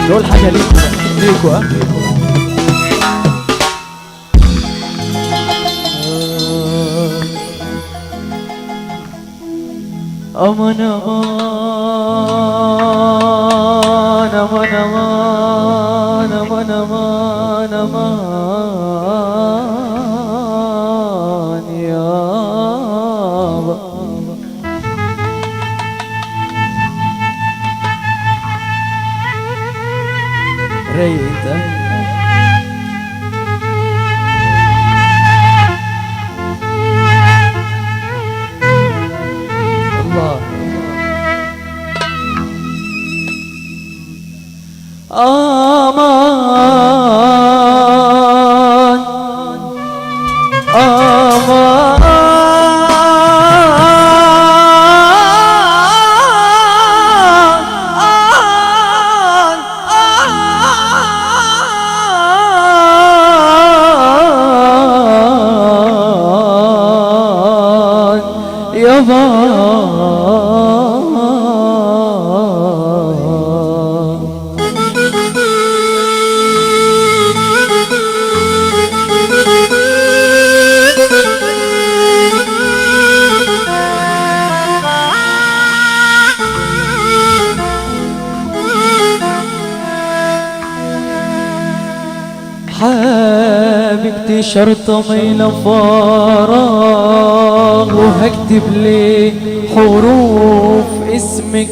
دول حاجة ليكوا أمان أمان أمان أمان أمان أمان أمان يابا رايق انت الله آمان آمان حابب شرطة ميلة فراغ وهكتب لي حروف اسمك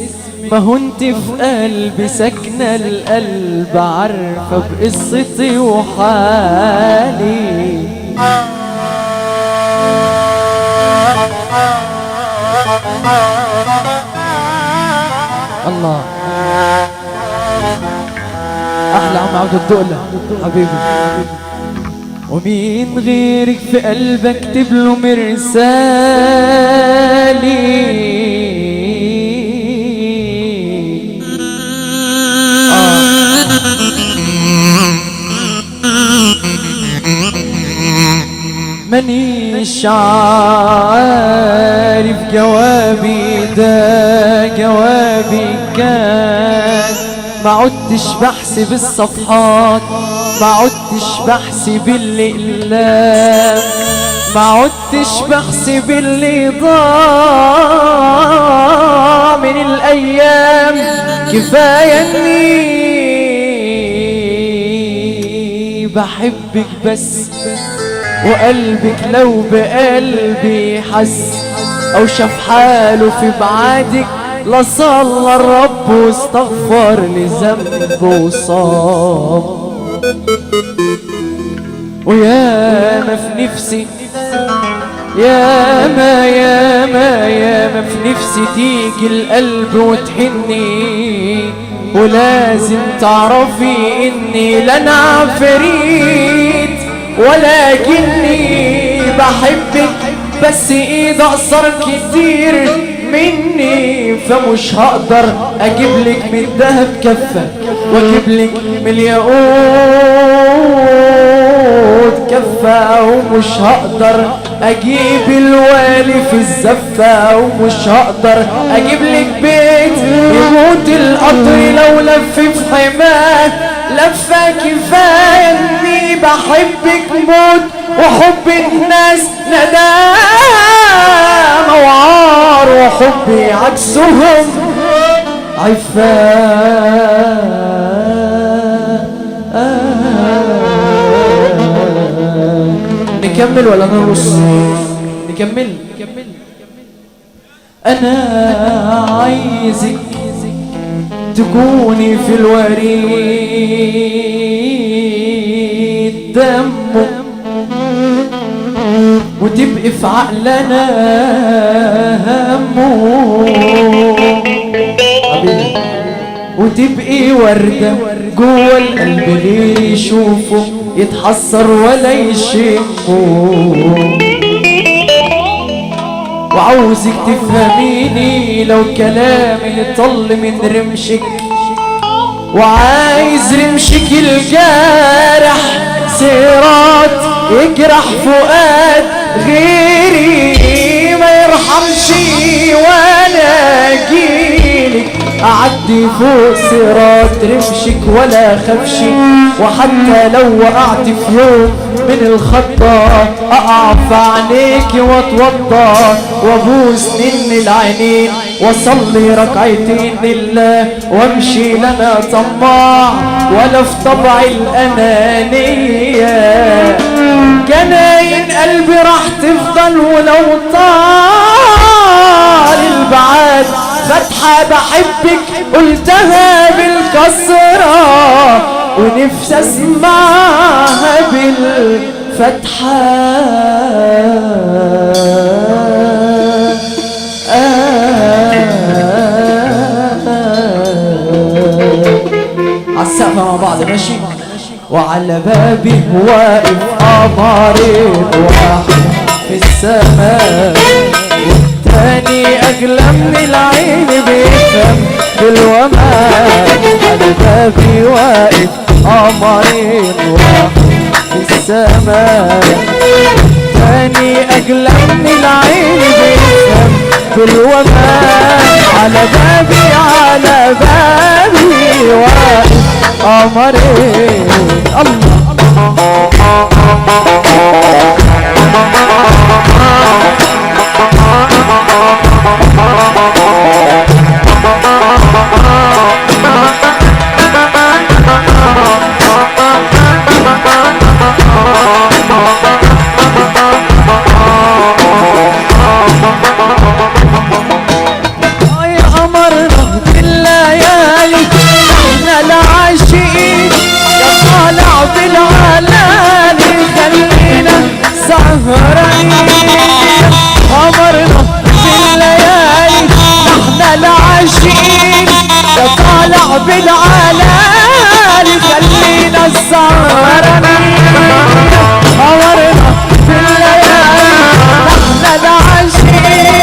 ما هو انت في قلبي ساكنة القلب عارفة بقصتي وحالي الله احلى عم عبد الدقلة حبيبي ومين غيرك في قلبك اكتب له مرسالي مانيش عارف جوابي ده جوابي كان ما عدتش بحسب الصفحات ما عدتش بحسب الأقلام ما عدتش بحسب اللي ضاع من الأيام كفاية اني بحبك بس وقلبك لو بقلبي حس او شاف حاله في بعادك لصلى الرب واستغفر لذنبه وصاب ويا ما في نفسي يا ما في نفسي تيجي القلب وتحني ولازم تعرفي اني لا انا عفريت ولكني بحبك بس ايد اقصر كتير مني فمش هقدر اجيب لك من الذهب كفة واجيب لك من الياقوت كفة، ومش هقدر اجيب الوالي في الزفة، ومش هقدر اجيب لك بيت يموت القطر لو لف في حماه لفة. كفاية اني بحبك موت وحب الناس ندامة وعار وحبي عكسهم نكمل ولا نرقص؟ نكمل. انا عايزك تكوني في الوريد دمه وتبقي في عقلنا همه وتبقي وردة جوه القلب غير يشوفه يتحسر ولا يشمه. وعاوزك تفهميني لو كلامي طل من رمشك، وعايز رمشك الجارح سيرات يجرح فؤاد غيري ما يرحمش. وانا اجيلك اعدي فوق صراط رمشك ولا خفش، وحتى لو وقعت في يوم من الخطة اقع في عينيك واتوضى وابوس من العينين واصلي ركعتين لله وامشي لنا طماع ولا في طبع الانانية. جناين قلبي راح تفضل ولو طال البعاد فتحة بحبك قلتها بالكسرة ونفسي اسمعها بالفتحة. عالسقفة مع بعض ماشي. وعلى بابي واقف قمرين واحد في السماء والتاني أغلى من العين بيفهم بالومان. على بابي واقف قمرين واحد في السماء والتاني أغلى من العين بيفهم بالومان. على بابي واقف قمرين الله. بالعلالي خلينا السهرانين قمرنا في الليالي نحن العاشقين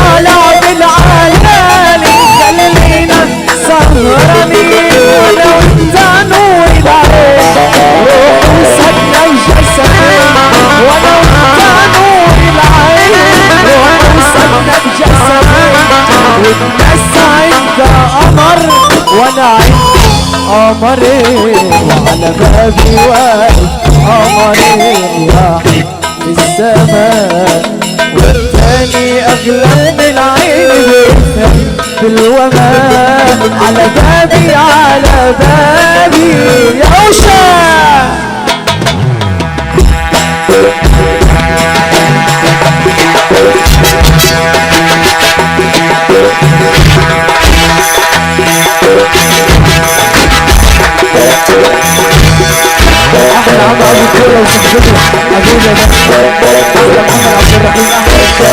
طالع بالعلالي خلينا سهرانين. وانا وانت نور العين روح وسكنة وجسدين، وانا وانت نور العين روح وسكنة وجسدين. والناس عندها قمر وانا عندي قمرين وعلى بابي واقف قمرين واحد في السماء والتاني اغلى من العين بيفهم بالومان. على بابي يا عشا احلى عم ابو الكوره وصحبته حبيبي يا باشا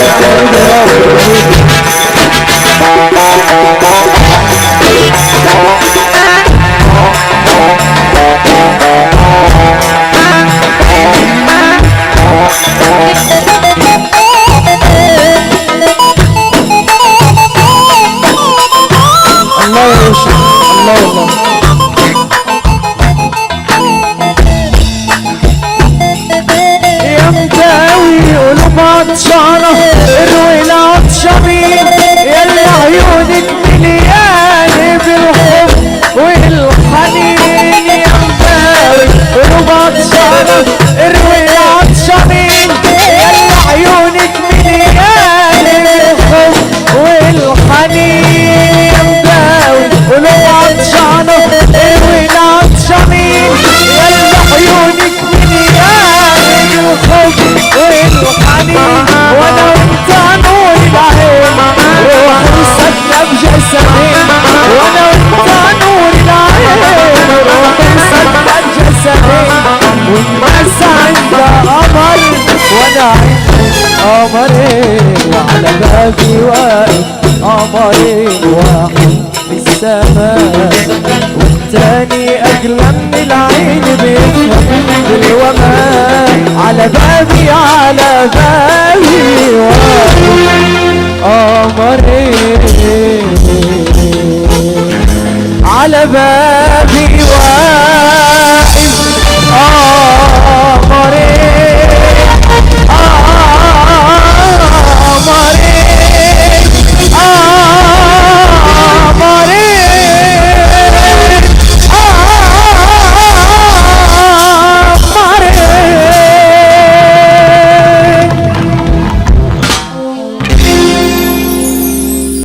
احلى محمد عبد الرحيم حموشة. الله الله. يا مداوي قلوب عطشانة اروي العطشانين ياللي عيونك مليانة بالحب والحنين. يا مداوي قلوب عطشانة اروي العطشانين ياللي عيونك مليانة بالحب والحنين. يا مداوي قلوب عطشانة اروي العطشانين ياللي عيونك مليانة الحب والحنين. وانا وانت نور العين روح وصلنا بجسدين. وانا وانت نور العين روح وصلنا بجسدين. والناس عندها قمر وانا عندي قمرين وعلى بابي واقف قمرين واحد في السماء والتاني اغلى من العين بيفهم بالوماء. على بابي على بابي واقف قمرين على بابي